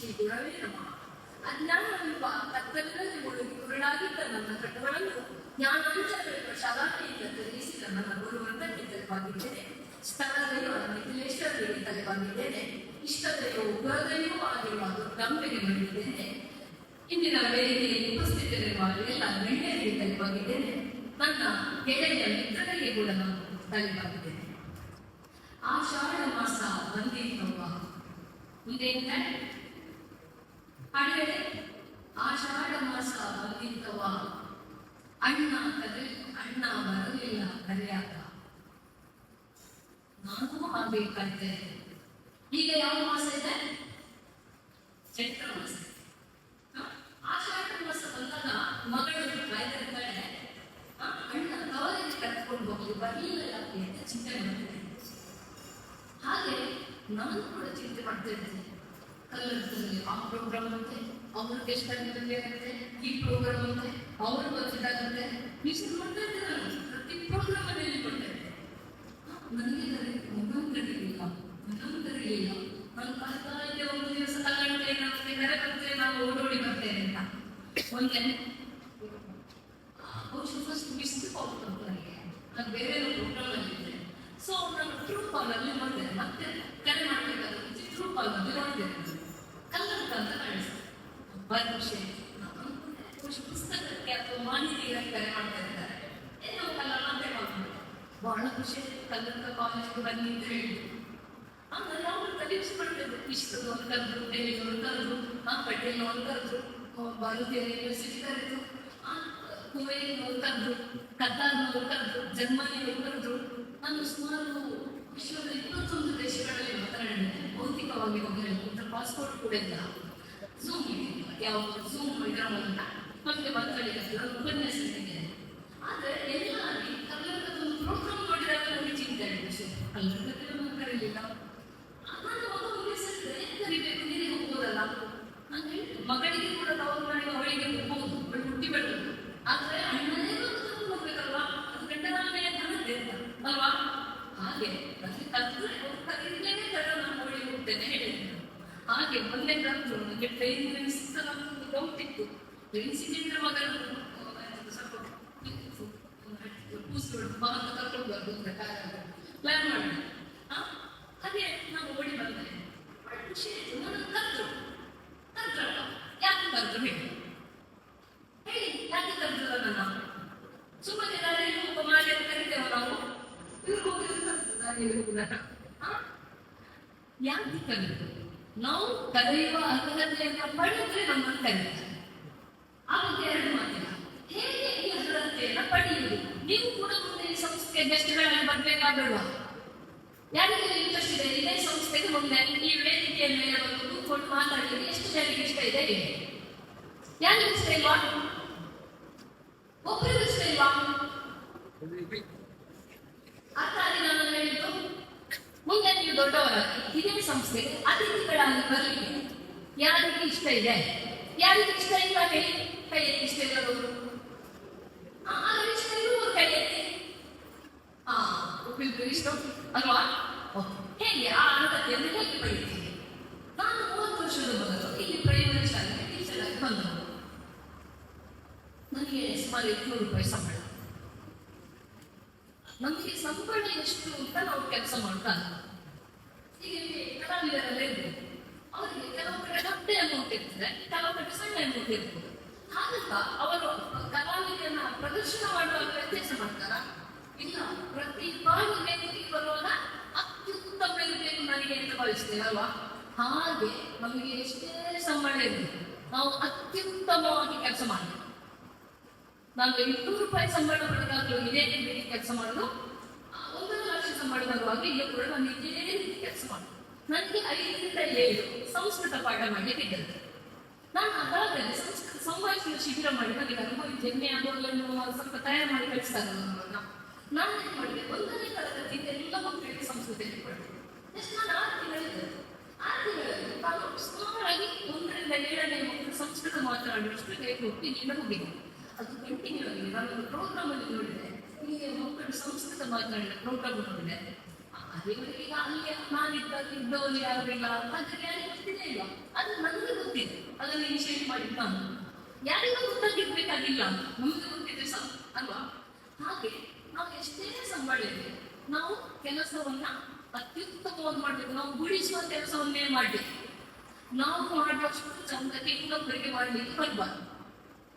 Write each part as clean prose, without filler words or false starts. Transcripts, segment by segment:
ಶ್ರೀ ಗುರವೇ ನಮಃ. ಅಜ್ಞಾನವೆಂಬ ಕತ್ತಲಲ್ಲಿ ಮುಳುಗಿ ಕುರುಡಾಗಿದ್ದ ನನ್ನ ಕಣ್ಣುಗಳನ್ನು ಜ್ಞಾನಾಂಜನವೆಂಬ ಶಾಲಾತೆಯಿಂದ ತೆರೆಯಿಸಿದ ನನ್ನ ಗುರುವೃಂದಕ್ಕೆ ತಲೆಬಾಗಿದ್ದೇನೆ. ಸ್ಥಳದೆಯೋ ಮಿಥಿಲೇಶ್ವರರಿಗೆ ತಲೆಬಾಗಿದ್ದೇನೆ. ಇಷ್ಟದೆಯೋ ಉಗ್ರದೆಯೋ ಆಗಿರುವ ದುರ್ಗಾಂಬೆಗೆ ಮಡಿದಿದ್ದೇನೆ. ಇಂದಿನ ವೇದಿಕೆಯಲ್ಲಿ ಉಪಸ್ಥಿತರಿರುವ ಎಲ್ಲ ಗಣ್ಯರಿಗೆ ತಲೆಬಾಗಿದ್ದೇನೆ. ನನ್ನ ಗೆಳೆಯ ಮಿತ್ರರಿಗೆ ಕೂಡ ನಾನು ತಲೆಬಾಗಿದ್ದೇನೆ. ಆಷಾಢ ಮಾಸ ಬಂದಿತ್ತವ್ವ ಮುಂದೇನ ಹಾಡಿದರೆ ಆಷಾಢ ಮಾಸ ಬಂದಿತ್ತವ್ವ ಅಣ್ಣ ಬರಲಿಲ್ಲ ಕರೆಯಾಗ ನಾನು ಹಾಗೆ ಕಲಿತೆ. ಈಗ ಯಾವ ಮಾಸ ಇದೆ? ಚೈತ್ರ ಮಾಸ. ಆಷಾಢ ಮಾಸ ಬಂದಾಗ ಮಗಳು ಕಾಯ್ದಿರ್ತಾಳೆ, ಅಣ್ಣ ತವರಿಗೆ ಕರ್ಕೊಂಡು ಹೋಗಿ ಬರಲಿಲ್ಲ ಯಾಕೆ ಅಂತ ಚಿಂತೆ ಮಾಡ್ತೇನೆ. ಹಾಗೆ ನಾನು ಕೂಡ ಚಿಂತೆ ಮಾಡ್ತಾ ಇರ್ತೇನೆ. ಕಲ್ಲಲ್ಲಿ ಆ ಪ್ರೋಗ್ರಾಮ್ ಅಂತೆ, ಅವ್ರ ಗೆಸ್ಟ್ ಆಗಿರುತ್ತೆ ಅಂತೆ, ಈ ಪ್ರೋಗ್ರಾಮ್ ಅಂತೆ, ಅವ್ರ ಬಜೆಟಾಗುತ್ತೆ. ಮಿಷನ್ ಮಾಡ್ತಾ ಇದ್ದೆ ನಾನು ಪ್ರತಿ ಪ್ರೋಗ್ರಾಮ್ ಅಲ್ಲಿ ಹೇಳ್ಕೊಳ್ತಾ ಇದ್ದೆ. ನನಗೆ ಮನೋಂದರಿಲಿಲ್ಲ. ನಾನು ಕಲಿತಾ ಇದ್ದೆ. ಒಂದು ದಿವಸ ಕಲ್ಲಂತೆ ನಮಗೆ ಕರೆ ಬರ್ತೇನೆ, ನಾನು ಓಡೋಡಿ ಬರ್ತೇನೆ ಅಂತ. ಒಂದೇ ಫಸ್ಟ್ ಮಿಸ್ಡ್ ಕಾಲ್ ಬಂತು ನನಗೆ. ನಾನು ಬೇರೆ ಪ್ರೋಗ್ರಾಮ್ ಅಲ್ಲಿ ಇದ್ದೆ. ಸೊ ನಾನು ಟ್ರೂ ಕಾಲ್ ಅಲ್ಲಿ ನೋಡಿದೆ. ಮತ್ತೆ ಕರೆ ಮಾಡಬೇಕಾದ್ರೆ ಟ್ರೂ ಕಾಲ್ ಅಲ್ಲಿ ನೋಡಿದ್ದೇನೆ. ಕಲ್ಲಂತ ಅಂತ ಕಾಣಿಸ್ತು. ಬಹಳ ಖುಷಿ ಪುಸ್ತಕಕ್ಕೆ ಅಥವಾ ಮಾಹಿತಿಗೆ ಕರೆ ಮಾಡ್ತಾ ಇದ್ದಾರೆ. ಏನೋ ಕಲ್ಲ ಮತ್ತೆ ಮಾಡ್ಬೋದು. ಬಹಳ ಖುಷಿ. ಕಲ್ಲಂತ ಕಾಲೇಜ್ಗೆ ಬನ್ನಿ ಅಂತ ಹೇಳಿದ್ರು. ಆಮೇಲೆ ಅವರು ಕಲಿಸಿಕೊಳ್ತಿದ್ರು. ಇಷ್ಟದವ್ರು ಕರೆದ್ರು, ಡೈಲಿಯವರು ಕರೆದ್ರು, ಪಟೇಲ್ನವರು ಕರೆದ್ರು, ಭಾರತೀಯ ಯೂನಿವರ್ಸಿಟಿ ಕರೆದ್ರು, ಕುವೈಟ್ನವರು ಕರೆದ್ರು, ಕತಾರ್ನವರು ಕರೆದ್ರು, ಜರ್ಮನಿಯವರು ಕರೆದ್ರು. ನಾನು ಸುಮಾರು ವಿಶ್ವದ 21 ದೇಶಗಳಲ್ಲಿ ಮಾತನಾಡಿದ್ದೇನೆ. ಭೌತಿಕವಾಗಿ ಹೋಗಿರೋದು ಪಾಸ್ಪೋರ್ಟ್ ಕೂಡ ಇಲ್ಲ. ಝೂಮ್ ಯಾವ ಝೂಮ್ ಇದರ ಮೂಲಕ ನಮಗೆ ಮಾತಾಡಿದ್ದು ಉಪನ್ಯಾಸ ನೀಡಿದ್ದೇನೆ. ಆದರೆ ಎಲ್ಲ ಕರ್ನಾಟಕದ ಪ್ರೋಗ್ರಾಮ್ ನೋಡಿದಾಗ ನನಗೆ ಚಿಂತೆ ಆಗಿದೆ. ಕರ್ನಾಟಕದಲ್ಲಿ ಕರೀಲಿಲ್ಲ. ನಾನು ಮಗನಿಗೆ ಸೇರಿದ್ರೆ ಕರಿಬೇಕು, ನೀರಿಗೆ ಹೋಗ್ಬೋದಲ್ಲ. ನಾನು ಹೇಳಿದೆ ಮಗಳಿಗೆ ಕೂಡ ತವರು ಮಾಡಿ ಅವಳಿಗೆ ಹೋಗ್ಬೋದು, ಅವಳು ಹುಟ್ಟಿ ಬೆಳೆದು. ಆದರೆ ಅಣ್ಣನೇ ಹೋಗ್ಬೇಕಲ್ವಾ, ಅದು ಗಂಡನೇ ಬರುತ್ತೆ ಅಂತ ಅಲ್ವಾ? ಹಾಗೆ ಕರೀಲೇನೆ ತರ ನಾನು ಅವಳಿಗೆ ಹೋಗ್ತೇನೆ ಹೇಳಿದ್ದೆ. ಹಾಗೆ ಮೊನ್ನೆ ಬಂದು ನನಗೆ ಟ್ರೈನ್ ಸಿಗ್ತಲ್ಲ ಒಂದು ಡೌಟ್ ಇತ್ತು. ಟ್ರೈನ್ ಸಿಕ್ಕಿದ್ರೆ ಮಗನ ಸ್ವಲ್ಪ ಕೂಸ್ಕೊಂಡು ಮಗನ ಕರ್ಕೊಂಡು ಬರ್ಬೋದು ಪ್ಲಾನ್ ಮಾಡಿದೆ. ಹಾಗೆ ನಾನು ಓಡಿ ಬಂದೆ. ಖುಷಿ ಆಯ್ತು. ನನ್ನ ಕರ್ದ್ರಲ್ಲ. ಯಾಕೆ ಕರ್ದ್ರು ಹೇಳಿ ಯಾಕೆ ಕರ್ದ್ರಲ್ಲ? ನನ್ನ ಸುಮ್ಮನೆ ನಾನು ಮಾಡಿ ಕರಿತೇವ ನಾವು. ಯಾಕೆ ಕಲಿತು? ನಾವು ಕಲಿಯುವ ಅರ್ಹತೆಯನ್ನು ಪಡೆದ್ರೆ ನಮ್ಮನ್ನು ಕಲಿತಾರೆ. ಆ ಬಗ್ಗೆ ಎರಡು ಮಾತಿಲ್ಲ. ಹೇಗೆ ಈ ಅರ್ಹತೆಯನ್ನು ಪಡೆಯುವುದು? ನೀವು ಕೂಡ ಮುಂದೆ ಈ ಸಂಸ್ಥೆಗೆ ಗೆಸ್ಟ್ಗಳಲ್ಲಿ ಬರ್ಬೇಕಾಗಿಲ್ವಾ? ಯಾರಿಗೆ ಇಂಟ್ರೆಸ್ಟ್ ಇದೆ ಇದೇ ಸಂಸ್ಥೆಗೆ ಮುಂದೆ ಈ ವೇದಿಕೆಯ ಮೇಲೆ ಬಂದು ಕೂತ್ಕೊಂಡು ಮಾತಾಡಿದ್ರೆ ಎಷ್ಟು ಜನರಿಗೆ ಇಷ್ಟ ಇದೆ? ಯಾರಿಗೆ ಇಷ್ಟ ಇಲ್ವಾ? ಒಬ್ಬರಿಗೂ ಇಷ್ಟ ಇಲ್ವಾ? ಹಾಗಾಗಿ ನಾನು ಹೇಳಿದ್ದು, ಮುಂದೆ ನೀವು ದೊಡ್ಡವರಾಗಿ ಇದೇ ಸಂಸ್ಥೆಗೆ ಅತಿಥಿಗಳಾಗಿ ಬರಲಿಕ್ಕೆ ಯಾರಿಗೆ ಇಷ್ಟ ಇದೆ? ಯಾರಿಗೆ ಇಷ್ಟ ಇಲ್ಲ ಹೇಳಿ? ಕೈ ಎತ್ತಿ. ಇಷ್ಟ ಇಲ್ಲದವರು ಇಷ್ಟ ಇರುವವರು ಕೈ ಎತ್ತಿ. ಇಷ್ಟ ಅಲ್ವಾ? ಹೇಗೆ ಆ ಅರ್ಹತೆಯನ್ನು ಹೇಗೆ ಪಡೆಯುತ್ತೀವಿ? ನಾನು 30 ವರ್ಷದ ಮೊದಲು ಇಲ್ಲಿ ಪ್ರೈಮರಿ ಶಾಲೆಗೆ ಟೀಚರ್ ಆಗಿ ಬಂದವರು. ನನಗೆ ಸುಮಾರು 800 ರೂಪಾಯಿ ಸಂಬಳ. ನಮಗೆ ಸಂಬಳ ಎಷ್ಟು ಅಂತ ನಾವು ಕೆಲಸ ಮಾಡ್ತಾ ಈಗ ಕಲಾವಿದರೆಲ್ಲ ಇರ್ಬೋದು. ಅವರಿಗೆ ಕೆಲವು ಕಡೆ ದೊಡ್ಡ ಅಮೌಂಟ್ ಇರ್ತದೆ, ಕೆಲವು ಕಡೆ ಸಣ್ಣ ಅಮೌಂಟ್ ಇರ್ಬೋದು. ಹಾಗಂತ ಅವರು ಕಲಾವಿದರನ್ನ ಪ್ರದರ್ಶನ ಮಾಡುವಾಗ ವ್ಯತ್ಯಾಸ ಮಾಡ್ತಾರ? ಇಲ್ಲ. ಪ್ರತಿ ಬಾರಿ ವೇದಿಕೆಗೆ ಬರುವಾಗ ಅತ್ಯುತ್ತಮ ಇರಬೇಕು ನನಗೆ ಅಂತ ಭಾವಿಸ್ತೇವೆ ಅಲ್ವಾ? ಹಾಗೆ ನಮಗೆ ಎಷ್ಟೇ ಸಂಬಳ ಇರಲಿ, ನಾವು ಅತ್ಯುತ್ತಮವಾಗಿ ಕೆಲಸ ಮಾಡಬೇಕು. ನಾನು 200 ರೂಪಾಯಿ ಸಂಬಳ ಪಡೆದಾಗಲೂ ಇದೇ ರೀತಿ ಕೆಲಸ ಮಾಡೋದು. 1 ಲಕ್ಷ ಸಂಬಳ ಬರುವಾಗ ಈಗ ಕೂಡ ನಾನು ಇದೇ ರೀತಿ ಕೆಲಸ ಮಾಡೋದು. ನನಗೆ 5 ರಿಂದ 7 ಸಂಸ್ಕೃತ ಪಾಠ ಮಾಡಲಿಕ್ಕೆ. ನಾನು ಅದಾಗಲೇ ಸಂಸ್ಕೃತ ಸಂಭಾಷಣೆ ಶಿಬಿರ ಮಾಡಿ ನನಗೆ ಅನುಭವಿದ್ದೇನೆ. ಅದನ್ನು ಸ್ವಲ್ಪ ತಯಾರು ಮಾಡಿ ಕಳಿಸ್ತಾರೆ ನಮ್ಮನ್ನ. ನಾನು ಏನು ಮಾಡಿದೆ, 1ನೇ ತರಗತಿಯಿಂದ ಎಲ್ಲ ಮಕ್ಕಳಿಗೆ ಸಂಸ್ಕೃತ ಹೇಳಿಕೊಡ್ತೇನೆ. ಎಷ್ಟು ನಾನು 6 ತಿಂಗಳಿದ್ದೆ. 6 ತಿಂಗಳಲ್ಲಿ ನಾನು ಸುಮಾರಾಗಿ 1 ರಿಂದ 7ನೇ ಮಕ್ಕಳು ಸಂಸ್ಕೃತ ಮಾತನಾಡುವಷ್ಟು ಒಟ್ಟಿಗೆ ಹೋಗಿದ್ದೆ. ಅದು ಕಂಟಿನ್ಯೂ ಆಗಿದೆ. ನಾನು ಪ್ರೋಗ್ರಾಮ್ ಅಲ್ಲಿ ನೋಡಿದೆ, ಹೀಗೆ ಮಕ್ಕಳು ಸಂಸ್ಕೃತ ಮಾತನಾಡಿದ ಪ್ರೋಗ್ರಾಮ್ ನೋಡಿದೆ. ಇವರಿಗೆ ಅಲ್ಲಿ ನಾನಿದ್ದೋಲಿ ಯಾರಿಲ್ಲ ಅದಕ್ಕೆ ಯಾರಿಗೆ ಗೊತ್ತಿದೆ ಇಲ್ಲ, ಅದು ನನಗೆ ಗೊತ್ತಿದೆ, ಅದನ್ನು ಇನಿಷಿಯೇಟ್ ಮಾಡಿದ್ದು ನಾನು. ಯಾರಿಗೂ ಗೊತ್ತಾಗಿರ್ಬೇಕಾಗಿಲ್ಲ, ನಮಗೆ ಗೊತ್ತಿದೆ ಸಹ ಅಲ್ವಾ? ಹಾಗೆ ನಾವು ಎಷ್ಟೇ ಸಂಬಳಿದ್ರೆ ನಾವು ಕೆಲಸವನ್ನ ಅತ್ಯುತ್ತಮವಾಗಿ ಮಾಡಬೇಕು. ನಾವು ಗುಡಿಸುವ ಕೆಲಸವನ್ನೇ ಮಾಡಬೇಕು. ನಾವು ಮಾಡುವಷ್ಟು ಚಂದಕ್ಕೆ ಇನ್ನೊಬ್ಬರಿಗೆ ಮಾಡಲಿಕ್ಕೆ ಬರಬಾರ್ದು.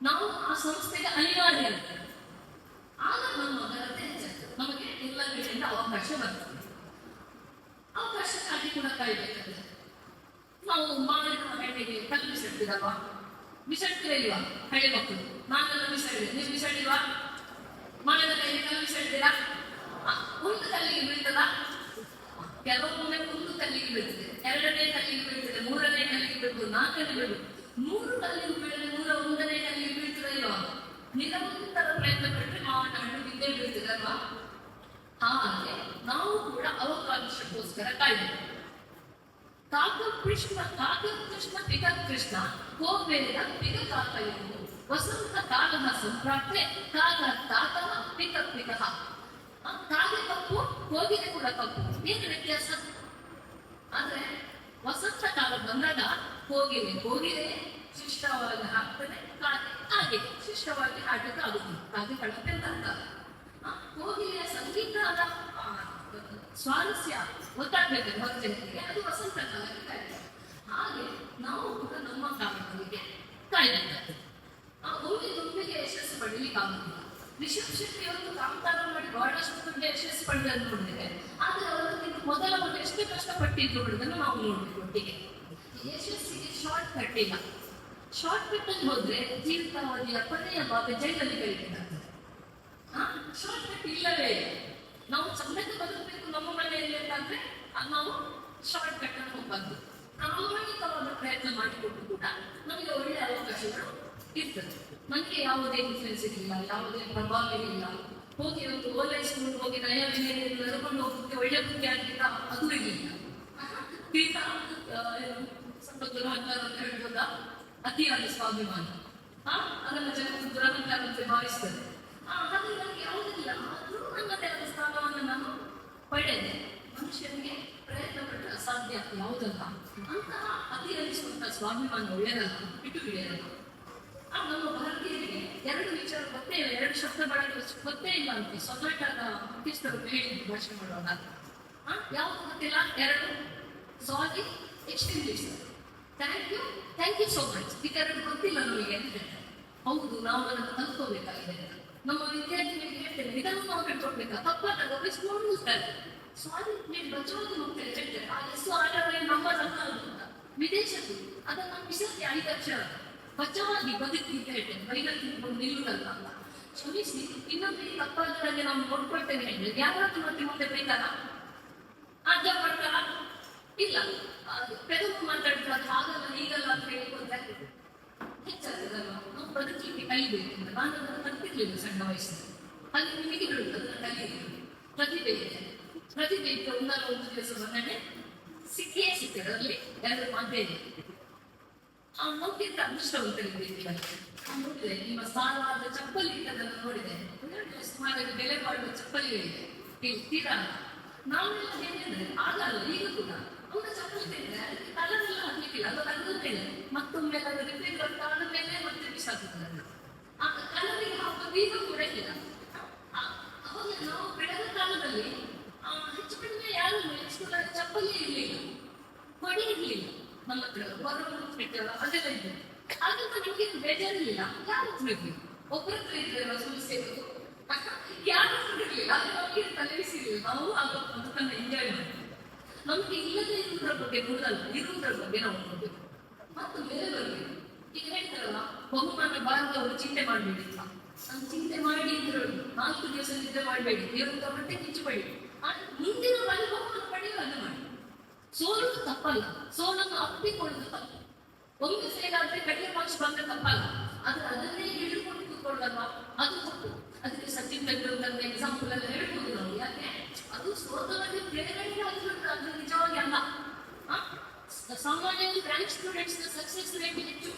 ನಾವು ಆ ಸಂಸ್ಥೆಗೆ ಅನಿವಾರ್ಯ ಇರ್ತದೆ. ಆಗ ನಮ್ಮ ಘನತೆ ಹೆಚ್ಚಾಗ್ತದೆ, ನಮಗೆ ಎಲ್ಲ ಕಡೆಯಿಂದ ಅವಕಾಶ ಬರ್ತದೆ. ಅವಕಾಶಕ್ಕಾಗಿ ಕೂಡ ಕಾಯ್ಬೇಕಾಗ್ತದೆ. ನಾವು ಮಾಡಿದ ಹೆಣ್ಣಿಗೆ ಕಲ್ಲು ಬಿಸಾಡ್ತೀರಲ್ವಾ? ಬಿಸಾಡ್ತೀರ ಇಲ್ವಾ? ಹಳೆ ಮಕ್ಕಳು ನಾನೆಲ್ಲ ಬಿಸಾಡಿದೆ, ನೀವು ಬಿಸಾಡಿಲ್ವಾ? ಮಾಡಿದ ಕೈಗೆ ಕಲ್ಲು ಬಿಸಾಡ್ತೀರಾ? ಒಂದು ಕಲ್ಲಿಗೆ ಬೀಳ್ತದ? ಕೆಲವೊಮ್ಮೆ ಒಂದು ಕಲ್ಲಿಗೆ ಬೀಳ್ತದೆ, ಎರಡನೇ ಕಲ್ಲಿಗೆ ಬೀಳ್ತದೆ, ಮೂರನೇ ಕಲ್ಲಿಗೆ ಬೀಳ್ತದೆ, ನಾಲ್ಕನೇ ಬೀಳ್ತದೆ. 3 ಕಲ್ಲಿಗೆ ಬೀಳದೆ 101ನೇ ಕಲ್ಲಿಗೆ ಬೀಳ್ತದೆ ಇಲ್ವಾ? ನಿರಂತರ ಪ್ರಯತ್ನ ಪಟ್ಟರೆ ಮಾತಾಡಿ ಬಿದ್ದೇ ಬೀಳ್ತದೆ ಅಲ್ವಾ? ಹಾಗೆ ನಾವು ಕೂಡ ಅವಕಾಶಕ್ಕೋಸ್ಕರ ಕಾಯ್ಬೇಕು. ಕಾಕಕೃಷ್ಣ ಪಿಗಕೃಷ್ಣ ಕೋವೇದ ಪಿಗ ಕಾಕಯುವುದು ವಸಂತ ಕಾಲನ ಸಂಪ್ರಾಪ್ತೆ ಕಾಕ ಕಾಕನ ಪಿಕ ಪಿಕಃ. ಕಾಗೆ ಕಪ್ಪು, ಕೋಗಿಲೆ ಕೂಡ ಕಪ್ಪು, ಏನು ವ್ಯತ್ಯಾಸ? ಆದ್ರೆ ವಸಂತ ಕಾಲ ಬಂದಾಗ ಕೋಗಿಲೆ ಶಿಷ್ಟವಾಗಿ ಹಾಕ್ತದೆ, ಕಾಗೆ ಶಿಷ್ಟವಾಗಿ ಹಾಡಕ್ಕೆ ಆಗುತ್ತದೆ. ಕಾಗೆ ಕಳಪೆ ಅಂತ ಕೋಗಿಲೆಯ ಸಂಗೀತದ ಸ್ವಾರಸ್ಯ ಗೊತ್ತಾಗ್ಬೇಕು ಹೊರ ಜನರಿಗೆ, ಅದು ವಸಂತ ಕಾಲಕ್ಕೆ ಕಾಯ್ತದೆ. ಹಾಗೆ ನಾವು ಕೂಡ ನಮ್ಮ ಕಾಲಗಳಿಗೆ ಕಾಯ್ಬೇಕಾಗ್ತದೆ. ಒಮ್ಮೆಗೆ ಯಶಸ್ಸು ಪಡಲಿಕ್ಕೆ ಆಗುದಿಲ್ಲ. ರಿಷಬ್ ಶೆಟ್ಟಿ ಅವರು ಕಾಂತಾರ ಮಾಡಿ ಬಹಳಷ್ಟು ಯಶಸ್ಸು ಪಡೆದನ್ನು ನೋಡಿದ್ದೇವೆ. ಆದ್ರೆ ಅವರಿಗೆ ಮೊದಲ ಒಂದು ಎಷ್ಟು ಕಷ್ಟಪಟ್ಟಿದ್ದು ಬಿಡುವುದನ್ನು ನಾವು ನೋಡ್ಬೇಕು ಒಟ್ಟಿಗೆ. ಯಶಸ್ಸಿಗೆ ಶಾರ್ಟ್ ಕಟ್ ಇಲ್ಲ. ಶಾರ್ಟ್ ಕಟ್ ಅಲ್ಲಿ ಹೋದ್ರೆ ಜೀವಿತಾವಧಿಯ ಕೊನೆಯ ಭಾಗ ಜೈಲಲ್ಲಿ ಕಲಿಬೇಕಾಗ್ತದೆ. ಶಾರ್ಟ್ ಕಟ್ ಇಲ್ಲವೇ? ನಾವು ಚಂದಕ್ಕೆ ಬದುಕಬೇಕು ನಮ್ಮ ಮನೆಯಲ್ಲಿ ಅಂತಂದ್ರೆ ನಾವು ಶಾರ್ಟ್ ಕಟ್ ಅನ್ನು ಹೋಗ್ಬಾರ್ದು. ಪ್ರಾಮಾಣಿಕವಾದ ಪ್ರಯತ್ನ ಮಾಡಿಕೊಟ್ಟು ಕೂಡ ನಮಗೆ ಒಳ್ಳೆಯ ಅವಕಾಶಗಳು ಇರ್ತದೆ. ನನಗೆ ಯಾವುದೇ ಇನ್ಫ್ಲುಯೆನ್ಸ್ ಇರಲಿಲ್ಲ, ಯಾವುದೇ ಪ್ರಭಾವ ಇರಲಿಲ್ಲ. ಹೋಗಿ ಒಂದು ಓಲೈಸ್ಕೊಂಡು ಹೋಗಿ ನಯ ವಿನಯದಲ್ಲಿ ನಡ್ಕೊಂಡು ಹೋಗೋದಕ್ಕೆ ಒಳ್ಳೆ ಬುದ್ಧಿ ಆಗಿಲ್ಲ, ಅದು ಇರಲಿಲ್ಲ. ತೀರಾ ಸ್ವಲ್ಪ ದುರಹಂಕಾರ ಅಂತ ಹೇಳ್ಬೋದ, ಅತಿಯಾದ ಸ್ವಾಭಿಮಾನ, ಅದನ್ನು ಜನರು ದುರಹಂಕಾರ ಅಂತ ಭಾವಿಸ್ತದೆ. ಹಾಗೆ ನನಗೆ ಯಾವುದಿಲ್ಲ, ಆದರೂ ನನ್ನದೇ ಆದ ಸ್ಥಾನವನ್ನು ನಾನು ಪಡೆದೆ. ಮನುಷ್ಯನಿಗೆ ಪ್ರಯತ್ನ ಪಟ್ಟರೆ ಅಸಾಧ್ಯ ಯಾವುದಲ್ಲ. ಅಂತಹ ಅತಿಹರಿಸುವಂತಹ ಸ್ವಾಭಿಮಾನ ಒಳ್ಳೆಯದಲ್ಲ, ಬಿಟ್ಟು ಬಿಡಿಯಲ್ಲ. ನಮ್ಮ ಭಾರತೀಯರಿಗೆ 2 ವಿಚಾರ ಗೊತ್ತೇ ಇಲ್ಲ, 2 ಶಬ್ದಗಳನ್ನು ಗೊತ್ತೇ ಇಲ್ಲ ಅಂತ ಸೊಸೈಟದ ಮುಖ್ಯಸ್ಥರು ಹೇಳಿದ್ರು ಭಾಷೆ ಮಾಡುವಾಗ. ಯಾವುದು ಗೊತ್ತಿಲ್ಲ? 2 ಸಾರಿ, ಎಕ್ಸ್ಟಿಂಗ್ವಿಷ್, ಥ್ಯಾಂಕ್ ಯು ಸೋ ಮಚ್. ಇದೆರಡು ಗೊತ್ತಿಲ್ಲ ನಮಗೆ ಅಂತ ಹೇಳ್ತಾರೆ. ಹೌದು, ನಾವು ಅದನ್ನು ಕಲ್ತ್ಕೋಬೇಕಾಗಿದೆ. ನಮ್ಮ ವಿದ್ಯಾರ್ಥಿಗಳಿಗೆ ಹೇಳ್ತೇವೆ, ಇದನ್ನು ನಾವು ಕಲ್ತ್ಕೊಳ್ಬೇಕಾ? ತಪ್ಪಾದಾಗ ಬಿಸ್ಕೊಂಡ್ತಾರೆ. ಸಾರಿ ನೀವು ಬಚ್ಚವಾಗಿ ಹೋಗ್ತೇವೆ ಹೇಳ್ತೇವೆ. ಆ ಎಷ್ಟು ಆಟವೇ ನಮ್ಮದಲ್ಲ ಅಂತ ವಿದೇಶದ್ದು ಅದನ್ನು ಬಿಸಿಲಿಗೆ 5 ಅಕ್ಷರ ಬಚ್ಚವಾಗಿ ಬದುಕಿ ಅಂತ ಹೇಳ್ತೇವೆ. ಬೈದಲ್ಲಿ ತಿಳ್ಕೊಂಡು ನಿಲ್ಲುವುದಲ್ಲ ಅಂತ. ಕ್ಷಮಿಸಿ, ಇನ್ನೊಂದು ತಪ್ಪಾದಾಗ ನಾವು ನೋಡ್ಕೊಳ್ತೇವೆ ಹೇಳಿದ್ರೆ ಯಾರಾದ್ರೂ ಮತ್ತೆ ಬೈತಾರ? ಅಜ್ಜ ಮಾಡ್ತಾರ? ಇಲ್ಲ. ಪೆದವು ಮಾತಾಡ್ತಾರೆ, ಹಾಗಲ್ಲ ಹೀಗಲ್ಲ ಅಂತ ಹೇಳಿಕೊಂಡ್ರೆ ಹೆಚ್ಚಾಗ್ತದಲ್ವಾ? ನಾವು ಬದುಕಲಿಕ್ಕೆ ಕಲಿಬೇಕು ಅಂತ ನಾನು ಅದನ್ನು ಕಲ್ತಿರ್ಲಿಲ್ಲ ಸಣ್ಣ ವಯಸ್ಸಿನಲ್ಲಿ. ಹಾಗೆ ನಿಮಗೆ ಹೇಳುವುದು ಅದನ್ನು ಕಲಿಯಬೇಕು. ಪ್ರತಿಭೆ ಇತ್ತು. ಒಂದು ದಿವಸ ಬಂದರೆ ಸಿಕ್ಕೇ ಸಿಗ್ತದೆ, ಅದರಲ್ಲಿ 2 ಮಾತೇ ಇದೆ. ನೋಡ್ತಿದ್ದ ಅದೃಷ್ಟವಂತರಿದ್ದೀವಿ. ನೋಡಿದೆ ನಿಮ್ಮ ಸಾಲಾದ ಚಪ್ಪಲಿ ಇಟ್ಟದನ್ನು ನೋಡಿದೆ. ಸುಮಾರು ಬೆಲೆ ಮಾಡುವ ಚಪ್ಪಲಿಗಳಿದೆ, ತೀರಾ ನಾವೆಲ್ಲ ಹೇಳಿದ್ರೆ ಆಗಲ್ಲ. ಈಗ ಕೂಡ ಅವನ ಚಪ್ಪಲಿ ತಿಂದ್ರೆ ಅದಕ್ಕೆ ಕಲರ್ ಎಲ್ಲ ಹಾಕ್ಲಿಕ್ಕಿಲ್ಲ, ಅದು ತೆಗೆದ ಮೇಲೆ ಮತ್ತೊಮ್ಮೆ ಅದು ರಿಪೇರಿ ಆದ ಮೇಲೆ ಮತ್ತೆ ಬಿಸಾಕುತ್ತದೆ. ಆ ಕಲರಿಗೆ ಹಾಕುವ ಈಗ ಕೂಡ ಇಲ್ಲ. ಅವಾಗ ನಾವು ಬೆಳೆದ ಕಾಲದಲ್ಲಿ ಹೆಚ್ಚು ಕಡಿಮೆ ಯಾರು ಚಪ್ಪಲಿ ಇರಲಿಲ್ಲ, ಹೊಡಿ ಇರಲಿಲ್ಲ. ನಮ್ಮ ಹತ್ರ ಬರೋಲ್ಲ ಅದೆಲ್ಲ ಇದ್ದೆ. ಹಾಗಂತ ನಿಮ್ಗೆ ಬೇಜಾರಿರ್ಲಿಲ್ಲ. ಯಾರು ಇರ್ಲಿ, ಒಬ್ಬರ ಹತ್ರ ಇದ್ರೆ ಸಮಸ್ಯೆ ಇರೋದು, ಯಾರು ಇರಲಿಲ್ಲ. ಅದು ನಮಗೆ ತಲೆಬಿಸಿರ್ಲಿಲ್ಲ. ನಾವು ಆಗ ಬದುಕನ್ನು ಎಂಜಾಯ್ ಮಾಡ್ತೀವಿ. ನಮ್ಗೆ ಇಲ್ಲದೆ ಇರುವುದರ ಬಗ್ಗೆ ನೋಡಲ್ಲ, ಇರುವುದರ ಬಗ್ಗೆ ನಾವು ನೋಡ್ಬೇಕು ಮತ್ತು ಬೇರೆ ಬರಬೇಕು. ಈಗ ಹೇಳ್ತಾರಲ್ಲ, ಬಹುಮಾನ ಬಾರದವರು ಚಿಂತೆ ಮಾಡಬೇಡಿ. ನಾನು ಚಿಂತೆ ಮಾಡಿ ಇದ್ರು 4 ದಿವಸ ನಿದ್ದೆ ಮಾಡಬೇಡಿ, ದೇವರ ಹೊಟ್ಟೆ ಕಿಚ್ಚಬೇಡಿ. ಮುಂದಿನ ಬಹುಮಾನ ಪಡೆಯುವಾಗ ಮಾಡಿ. ಸೋಲುವುದು ತಪ್ಪಲ್ಲ, ಸೋಲನ್ನು ಅಪ್ಪಿಕೊಳ್ಳುವುದು ತಪ್ಪು. ಒಂದು ಸೇರಾದ್ರೆ ಕಡಿಮೆ ಮಾರ್ಕ್ಸ್ ಬಂದ್ರೆ ತಪ್ಪಲ್ಲ, ಆದ್ರೆ ಅದನ್ನೇ ಹಿಡಿದುಕೊಂಡು ಕೂತ್ಕೊಳ್ಳಲ್ವಾ, ಅದು ತಪ್ಪು. ಅದಕ್ಕೆ ಸಚಿನ್ ತೆಂಡೂಲ್ಕರ್ ಎಕ್ಸಾಂಪಲ್ ಎಲ್ಲ ಹೇಳ್ಬೋದು ನಾವು. ಯಾಕೆ ಅದು ಸೋತವರಿಗೆ ಪ್ರೇರಣೆ ಆಗಿರುತ್ತೆ, ಅದು ನಿಜವಾಗಿ ಅಲ್ಲ. ಸಾಮಾನ್ಯವಾಗಿ ರ್ಯಾಂಕ್ ಸ್ಟೂಡೆಂಟ್ಸ್ ಸಕ್ಸೆಸ್ ರೇಟ್ ಹೆಚ್ಚು,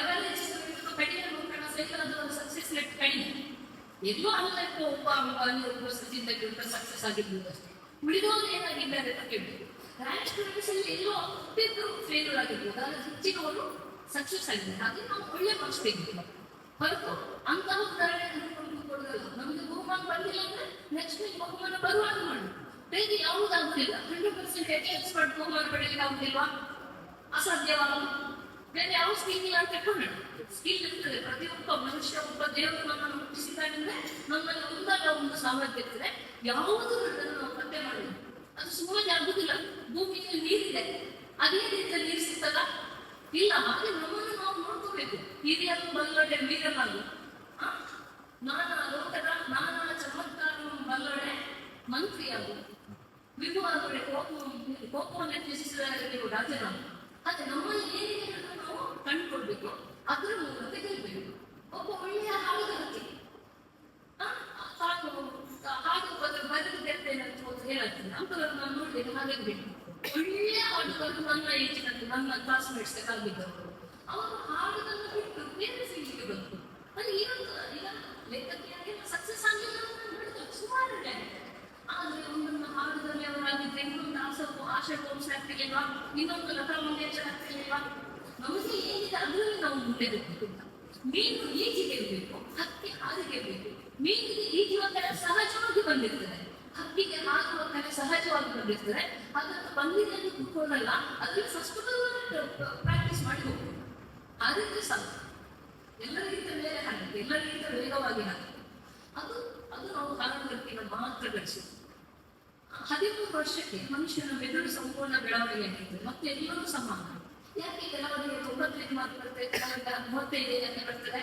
ಎವರೇಜ್ ಕಡಿಮೆ ನೋಡೋಣ, ಸೈಕಲ್ ಅದು ಸಕ್ಸೆಸ್ ರೇಟ್ ಕಡಿಮೆ. ಎಲ್ಲೋ ಅಲ್ಲ ಒಬ್ಬ ಸಚಿನ್ ತೆಂಡೂಲ್ಕರ್ ಸಕ್ಸಸ್ ಆಗಿರ್ಬೋದು ಅಷ್ಟೇ. ಉಳಿದವರು ಏನಾಗಿದ್ದಾರೆ ಅಂತ ಕೇಳಬೇಕು. ರ್ಯಾಂಕ್ ಅಲ್ಲಿ ಎಲ್ಲೋ ಅಪ್ಪಿದ್ರು ಫೇಲ್ಯೂರ್ ಆಗಿರ್ಬೋದು, ಆದರೆ ಹೆಚ್ಚಿನವರು ಸಕ್ಸಸ್ ಆಗಿದ್ದಾರೆ. ಹಾಗೆ ನಾವು ಒಳ್ಳೆ ಮಾರ್ಕ್ಸ್ ತೆಗಿತೀವಿ ಹೊರತು ಅಂತಹ ಉದಾಹರಣೆ ಕೊಡೋದಲ್ಲ. ನಮಗೆ ಬಹುಮಾನ ಬಂದಿಲ್ಲ ಅಂದ್ರೆ ನೆಕ್ಸ್ಟ್ ವೀಕ್ ಬಹುಮಾನ ಬರುವಾಗ ಮಾಡಿ. ಬೇರೆ ಯಾವುದಾಗುದಿಲ್ಲ. 100% ಎಕ್ಸ್ಪರ್ಟ್ ಬಹುಮಾನ ಪಡೆಯಲಿಕ್ಕೆ ಆಗುದಿಲ್ವಾ? ಅಸಾಧ್ಯವಾದ ಬೇರೆ ಯಾವ ಸ್ಕಿಲ್ ಇಲ್ಲ ಅಂತ ತಿಳ್ಕೊಂಡ. ಸ್ಕಿಲ್ ಇರ್ತದೆ. ಪ್ರತಿಯೊಬ್ಬ ಮನುಷ್ಯ, ಒಬ್ಬ ದೇವರು ನಮ್ಮನ್ನು ಹುಟ್ಟಿಸಿದ್ದಾನೆಂದ್ರೆ ನಮ್ಮಲ್ಲಿ ಒಂದಲ್ಲ ಒಂದು ಸಾಮರ್ಥ್ಯ ಇರ್ತದೆ. ಯಾವುದನ್ನು ನಾವು ಪತ್ತೆ ಮಾಡಬೇಕು. ಅದು ಸುಮ್ಮನೆ ಆಗುದಿಲ್ಲ. ಭೂಮಿಯಲ್ಲಿ ನೀರಿದೆ, ಅದೇ ರೀತಿಯಲ್ಲಿ ನೀರು ಸಿಗ್ತದ ಇಲ್ಲ. ಹಾಗೆ ನಮ್ಮನ್ನು ನಾವು ನೋಡ್ಕೋಬೇಕು. ಹಿರಿಯರು ಬಲ್ಲಡೆ ವೀರನಾಗು, ನಾನಾ ಲೋಕದ ನಾನಾ ಚಮತ್ಕಾರ ಬಲ್ಲಡೆ ಮಂತ್ರಿಯಾಗು, ವಿಭುವಾದರೆ ಕೋಪವನ್ನು ಹೆಚ್ಚಿಸಿದರೆ ನೀವು ರಾಜನಾಗು. ಅದೇ ನಮ್ಮಲ್ಲಿ ಏನಿದೆ ಅಂತ ನಾವು ಕಂಡುಕೊಳ್ಬೇಕು. ಅದರ ಮೂಲಕ ಗೆಲ್ಬೇಕು. ಒಬ್ಬ ಒಳ್ಳೆಯ ಹಾಡುಗಾರತಿ ಹಾಡು ಬರೆದಿರ್ತೇನೆ ಅಂತ ಹೇಳತ್ತೀನಿ. ಅಂತವರು ನಾನು ನೋಡ್ಬೇಕು. ಹಾಗಾಗಬೇಕು. ಒಳ್ಳೆಯ ಹಾಡುಗಾರರು ನನ್ನ ಏಜಿನಂತೆ, ನನ್ನ ಕ್ಲಾಸ್ಮೇಟ್ಸ್ ಆಗಿದ್ದವರು, ಅವರು ಹಾಡುದನ್ನು ಬಿಟ್ಟು ಬೇರೆ ಫೀಲ್ಡ್ಗೆ ಬಂತು. ಅದು ಏನಂತ ಈಗ ಲೇಖಕಿಯಾಗಿ ಸಕ್ಸಸ್ ಆಗಿಲ್ಲ ಸುಮಾರು ಆಗಿದೆ. ಆದ್ರೆ ಒಂದೊಂದು ಹಾಡುದಲ್ಲಿ ಅವರಾಗಿದ್ರೆ ಇನ್ನೊಂದು ಆಶಾ ಕೋಮ್ಸ್ ಆಗ್ತಿರ್ಲಿಲ್ವಾ, ಇನ್ನೊಂದು ಲತಾ ಮಂಗೇಶ್ವರ್ ಆಗ್ತಿರ್ಲಿಲ್ವಾ? ನಮಗೆ ಏನಿದೆ ಅದರಲ್ಲಿ ನಾವು ಮುಂದೆ ಹೋಗ್ಬೇಕು. ಮೀನು ಈಜಿಗೆ ಇರಬೇಕು, ಹಕ್ಕಿ ಹಾದಿಗೆ ಇರಬೇಕು. ಮೀನಿಗೆ ಈಜುವ ಕಲೆ ಸಹಜವಾಗಿ ಬಂದಿರ್ತದೆ, ಹಕ್ಕಿಗೆ ಹಾಕುವ ಕಲೆ ಸಹಜವಾಗಿ ಬಂದಿರ್ತದೆ. ಅದನ್ನು ಬಂದಿದೆ ಅಂತ ಕೂತ್ಕೊಳ್ಳಲ್ಲ, ಅದಕ್ಕೆ ಫಸ್ಟ್ ಪ್ರಾಕ್ಟೀಸ್ ಮಾಡಿ ಹೋಗ್ಬೇಕು. ಆದ್ರೆ ಸಾಕು. ಎಲ್ಲರಿಗಿಂತ ಮೇಲೆ ಹಾಗೆ, ಎಲ್ಲರಿಗಿಂತ ವೇಗವಾಗಿ ಹಾಗೆ. ಅದು ಅದು ನಾವು ಹಾಡುಗಾರಿಕೆನ ಮಾತ್ರ ಗಳಿಸಿದ್ವಿ. 13 ವರ್ಷಕ್ಕೆ ಮನುಷ್ಯನ ಮೆದುಳು ಸಂಪೂರ್ಣ ಬೆಳವಣಿಗೆ ಆಗಿರ್ತದೆ. ಮತ್ತೆ ಎಲ್ಲರೂ ಸಮಾನ. ಯಾಕೆ ಕೆಲವರಿಗೆ 95 ಮಾರ್ಕ್ ಬರ್ತದೆ, ಕೆಲವರಿಗೆ 35 ಯಾಕೆ ಬರ್ತದೆ?